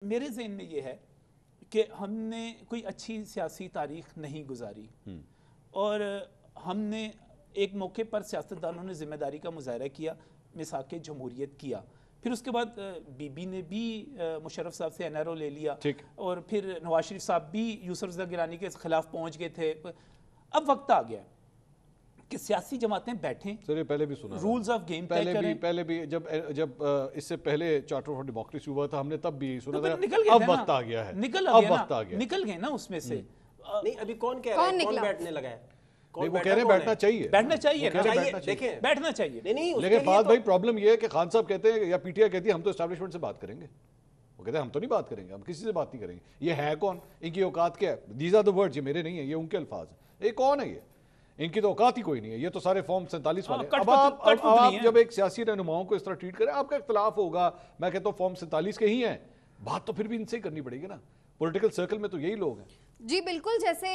मेरे ज़हन में ये है कि हमने कोई अच्छी सियासी तारीख नहीं गुजारी और हमने एक मौके पर सियासतदानों ने जिम्मेदारी का मुजाहरा किया, मिसाक जमहूरियत किया, फिर उसके बाद बीबी ने भी मुशर्रफ साहब से एनआरओ ले लिया और फिर नवाज शरीफ साहब भी यूसुफ रज़ा गिलानी के खिलाफ पहुंच गए थे। अब वक्त आ गया कि सियासी जमातें बैठें, सर ये पहले भी सुना, रूल्स ऑफ गेम तय करें। पहले भी जब इससे पहले चार्टर फॉर डेमोक्रेसी हुआ था हमने तब भी सुना था। अब वक्त आ गया है, निकल गए ना उसमें से। नहीं अभी कौन कह रहा है, कौन बैठने लगा है? नहीं वो कह रहे हैं बैठना चाहिए, बैठना चाहिए। लेकिन फाद भाई प्रॉब्लम ये है कि खान साहब कहते हैं या पीटीआई कहती है हम तो एस्टैब्लिशमेंट से बात करेंगे, वो कहते हैं हम तो नहीं बात करेंगे, हम किसी से बात नहीं करेंगे। ये है कौन, इनकी औकात क्या है? दीज आर द वर्ड्स, ये मेरे नहीं है, ये उनके अल्फाज है। ये कौन है? ये इनकी तो औकात ही कोई नहीं है, ये तो सारे फॉर्म 47 वाले। अब आप जब एक सियासी रहनुमाओं को इस तरह ट्रीट करें, आपका इख्तलाफ होगा, मैं कहता हूँ फॉर्म 47 के ही हैं, बात तो फिर भी इनसे ही करनी पड़ेगी ना। पॉलिटिकल सर्कल में तो यही लोग हैं जी। बिल्कुल, जैसे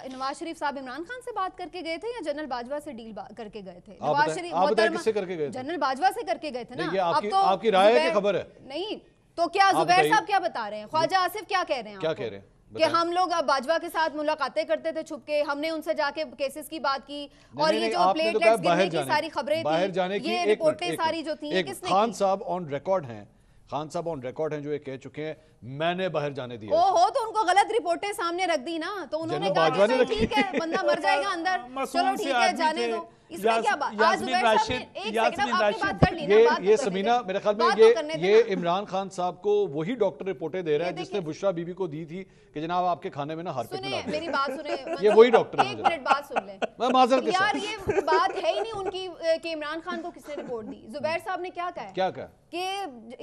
नवाज शरीफ साहब इमरान खान से बात करके गए थे या जनरल बाजवा से डील करके गए थे? नवाज शरीफ किससे करके गए थे? जनरल बाजवा से करके गए थे ना। अब तो आपकी राय है कि खबर है? नहीं तो क्या जुबैर साहब क्या बता रहे हैं, ख्वाजा आसिफ क्या कह रहे हैं? क्या कह रहे हैं कि हम लोग अब बाजवा के साथ मुलाकातें करते थे छुप के, हमने उनसे जाके केसेस की बात की और ये जो प्लेटलेट्स गिरने की सारी खबरें थी, ये रिपोर्टें सारी जो थी किसने? खान साहब ऑन रिकॉर्ड हैं, खान साहब ऑन रिकॉर्ड हैं जो ये कह चुके हैं मैंने बाहर जाने दिया। ओहो, तो उनको गलत रिपोर्टें सामने रख दी ना, तो उन्होंने कहा कि ठीक है बंदा मर जाएगा अंदर, चलो ठीक है जाने दो। इसमें क्या बात? आज जुबैर साहब ने एक सेकंड आपकी बात कर ली ना, ये समीना मेरे ख्याल में ये इमरान खान साहब को वही डॉक्टर रिपोर्टें दे रहा है जिसने बुशरा बीबी को दी थी कि जनाब आपके खाने में ना हार्पिक मिला दिया। मेरी बात सुने, ये वही डॉक्टर है। एक मिनट बात सुन ले। मैं माजरत के साथ यार ये बात है ही नहीं उनकी कि इमरान खान को किसने रिपोर्ट दी। जुबैर साहब ने क्या कहा कि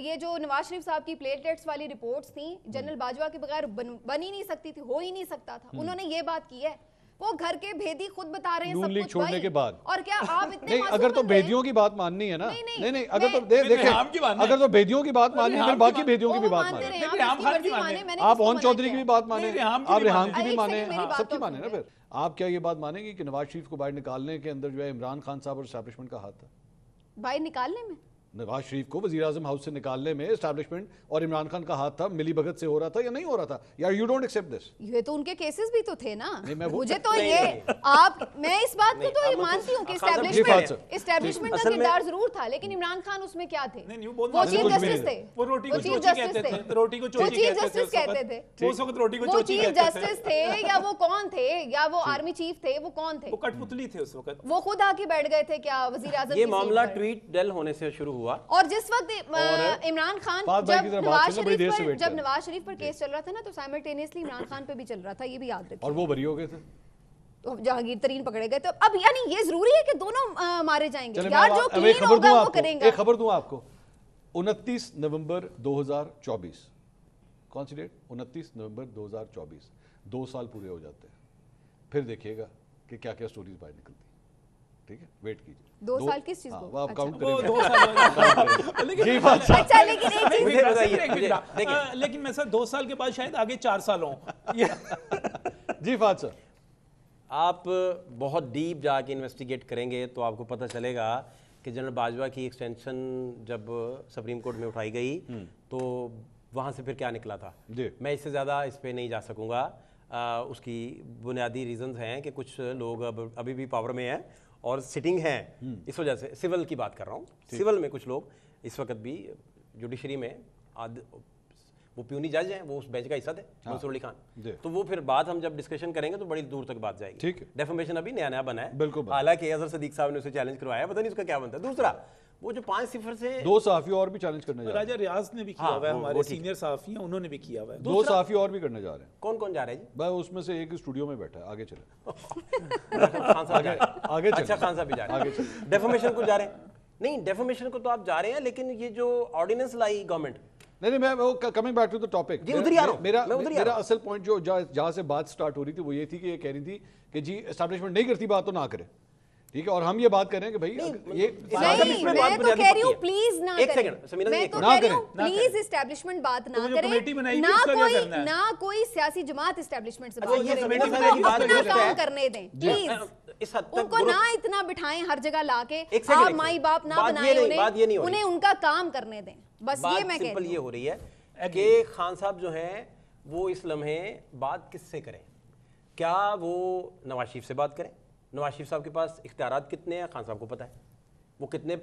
ये जो नवाज शरीफ साहब की प्लेटलेट्स वाली रिपोर्ट्स थी जनरल बाजवा के बगैर बन ही नहीं सकती थी, हो ही नहीं सकता था। उन्होंने ये बात की है, वो घर के भेदी खुद बता रहे हैं सब कुछ छोड़ने के बाद। और क्या आप इतने नहीं, अगर तो भेदियों की बात माननी है ना, नहीं अगर तो देखें, अगर तो भेदियों की बात माननी है फिर बाकी भेदियों की भी बात माने। आप ओन चौधरी की भी बात माने, आप रेहान की भी माने, सबकी माने ना। फिर आप क्या ये बात मानेंगे कि नवाज शरीफ को बाहर निकालने के अंदर जो है इमरान खान साहब और एस्टैब्लिशमेंट का हाथ था? बाहर निकालने में नवाज शरीफ को वज़ीर आज़म हाउस से निकालने में एस्टैब्लिशमेंट और इमरान खान का हाथ था? मिली भगत से हो रहा था या नहीं हो रहा था? यार यू डोंट एक्सेप्ट दिस। ये तो उनके केसेस भी तो थे ना। मुझे तो ये मैं इस बात को तो मानती हूँ कि एस्टैब्लिशमेंट का किरदार जरूर था, लेकिन इमरान खान उसमें क्या थे? वो चीफ जस्टिस थे, वो चीफ जस्टिस थे, वो चीफ जस्टिस कहते थे, वो चीफ जस्टिस थे या वो कौन थे, या वो आर्मी चीफ थे, वो कौन थे? वो कठपुतली थे उस वक्त, वो खुद आके बैठ गए थे क्या वज़ीर आज़म? ये मामला ट्वीट डेल होने से शुरू हुआ और जिस वक्त इमरान खान जब नवाज शरीफ पर केस चल रहा था ना, तो साइमल्टेनियसली इमरान खान पे भी चल रहा था, ये भी याद रखिए। और वो बरी हो गए थे, तो जहांगीर तरीन पकड़े गए। तो अब यानी ये जरूरी है कि दोनों मारे जाएंगे यार, जो क्लीन होगा वो करेंगे। एक खबर दूं आपको, 29 नवंबर 2024, कौन सी डेट? 29 नवंबर 2024, 2 साल पूरे हो जाते हैं। फिर देखिएगा कि क्या क्या स्टोरीज बाहर निकलती है। ठीक है, वेट कीजिए। 2 साल किस चीज को? आप काउंट करेंगे। अच्छा लेकिन एक चीज बताइए, लेकिन मैं सर 2 साल के बाद शायद आगे 4 साल हों। जी फाद सर, आप बहुत डीप जाके इन्वेस्टिगेट करेंगे तो आपको पता चलेगा कि जनरल बाजवा की एक्सटेंशन जब सुप्रीम कोर्ट में उठाई गई तो वहाँ से फिर क्या निकला था। मैं इससे ज़्यादा इस पर नहीं जा सकूँगा। उसकी बुनियादी रीजंस हैं कि कुछ लोग अभी भी पावर में हैं और सिटिंग हैं, इस वजह से सिविल की बात कर रहा हूँ। सिविल में कुछ लोग इस वक्त भी जुडिशरी में वो प्यूनी जज हैं, वो उस बेंच का हिस्सा थे, मंसूर अली खान। तो वो फिर बात हम जब डिस्कशन करेंगे तो बड़ी दूर तक बात जाएगी। डेफामेशन अभी नया नया बना है, हालांकि अजहर सदीक साहब ने उसे चैलेंज करवाया, पता नहीं उसका क्या बनता है। दूसरा वो जो 5-0 से 2 सहाफ़ी और भी चैलेंज करने जा रहे हैं। राजा रियाज ने भी किया हुआ है, हमारे सीनियर सहाफ़ी हैं, उन्होंने भी किया हुआ है। 2 सहाफ़ी और भी करने जा रहे हैं। कौन कौन जा रहे हैं जी? भाई उसमें से एक स्टूडियो में बैठा है, आगे चले। खान साहब आगे अच्छा, खान साहब भी जा रहे हैं। डेफामेशन को जा रहे हैं? नहीं, डेफामेशन को तो आप जा रहे हैं, लेकिन ये जो ऑर्डिनेंस लाई गवर्नमेंट, नहीं मैं वो coming back to the topic, मेरा असल पॉइंट जो जहाँ से बात स्टार्ट हो रही थी वो ये थी कि ये कह रही थी कि जी एस्टैब्लिशमेंट नहीं करती बात तो ना करे। ठीक है, और हम ये बात कर रहे हैं कि भाई ये मैं तो कह रही हूँ प्लीज ना करें, मैं तो कह रही हूँ प्लीज एस्टैब्लिशमेंट बात ना करें, ना कोई सियासी जमात एस्टैब्लिशमेंट से बात करें, काम करने दें प्लीज, उनको ना इतना बिठाएं हर जगह लाके, आप माई बाप ना बनाए उन्हें उनका काम करने दें, बस ये मैं कह रही हूँ। ये हो रही है कि खान साहब जो हैं वो इस लम्हे बात किससे करें? क्या वो नवाज शरीफ से बात करें? नवाज शरीफ साहब के पास इख्तियारात कितने हैं खान साहब को पता है, वो कितने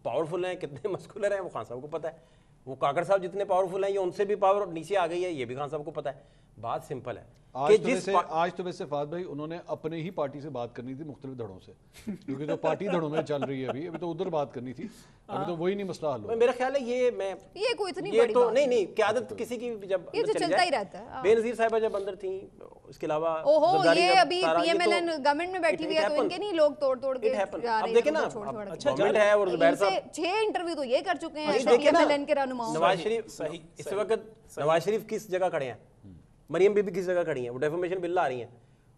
पावरफुल हैं, कितने मस्कुलर हैं, वो खान साहब को पता है। वो काकड़ साहब जितने पावरफुल हैं, ये उनसे भी पावर नीचे आ गई है, ये भी खान साहब को पता है। बात सिंपल है आज तो वैसे फाद भाई उन्होंने अपने ही पार्टी से बात करनी थी मुख्तलिफ धड़ों से, क्योंकि जो पार्टी धड़ों में चल रही है अभी तो उधर बात करनी थी, अभी तो वही नहीं मसला हल हुआ। मेरा ख्याल है ये कोई इतनी बड़ी तो नहीं क्यादत किसी की जब ये तो चलता ही रहता है। बेनज़ीर साहिबा जब अंदर थी, उसके अलावा ओहो ये अभी पीएमएलएन गवर्नमेंट में बैठी हुई है तो इनके नहीं लोग तोड़ के जा रहे हैं। अब देखें ना, गवर्नमेंट है और ज़ुबैर साहब 6 इंटरव्यू तो ये कर चुके हैं पीएमएलएन के रहनुमाओं। नवाज शरीफ सही इस वक्त नवाज शरीफ किस जगह खड़े हैं, मरियम बीबी किस जगह खड़ी हैं, वो डेफामेशन बिल ला रही हैं,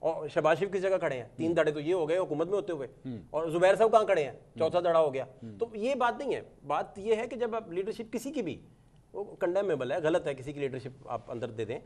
और शहबाज शरीफ किस जगह खड़े हैं, 3 धड़े तो ये हो गए हुकूमत में होते हुए, और जुबैर साहब कहाँ खड़े हैं, 4था धड़ा हो गया। तो ये बात नहीं है, बात ये है कि जब आप लीडरशिप किसी की भी वो कंडेमेबल है, गलत है किसी की लीडरशिप आप अंदर दे दें,